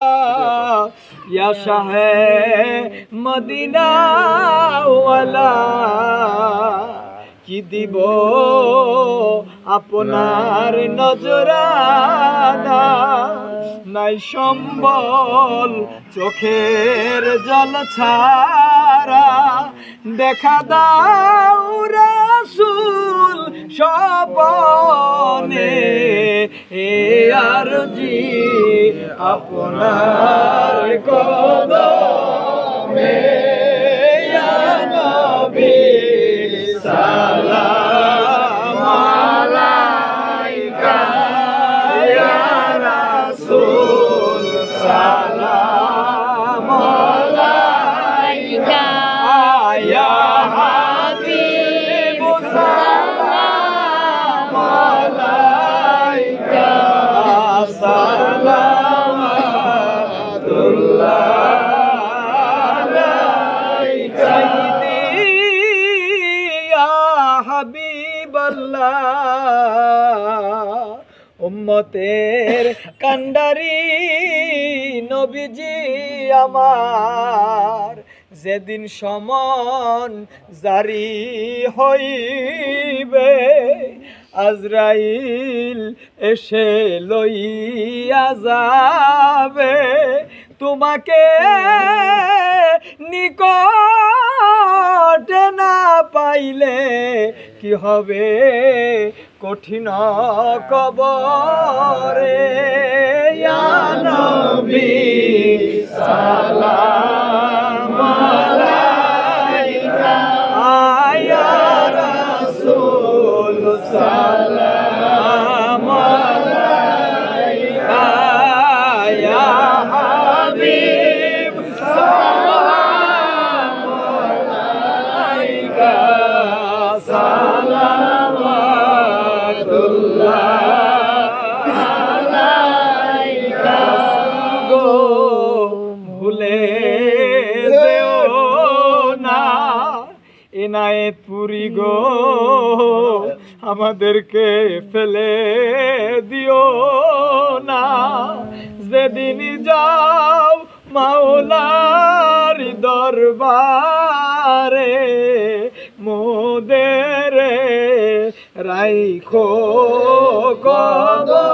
या शाहे मदीना वाला কি দিব আপনার নজরানা নাই সম্বল চোখের জল ছাড়া দেখা দাও রাসূল স্বপনে এ আরজি আপনার কদমে ইয়া নবী সালাম আলাইকা ইয়া রাসূল সালাম আলাইকা ইয়া হাবিব সালাম আলাইকা সালামাতুল্লাহ আলাইকা উম্মতের কান্ডারি নবীজি আমার যেদিন সমন জারি হইবে আজরাইল এসে লইয়া যাবে তোমাকে নিকটে না পাইলে কি হবে কঠিন কবরে ইয়া নবী সালাম আলাইকা ইয়া রাসূল সালাম আলাইকা ইয়া হাবিব সালাম আলাইকা ভুলে যেও না এনায়েতপুরি গো আমাদেরকে ফেলে দিও না যেদিন যাও মাওলার দরবারে মোদের রাইখো কদমে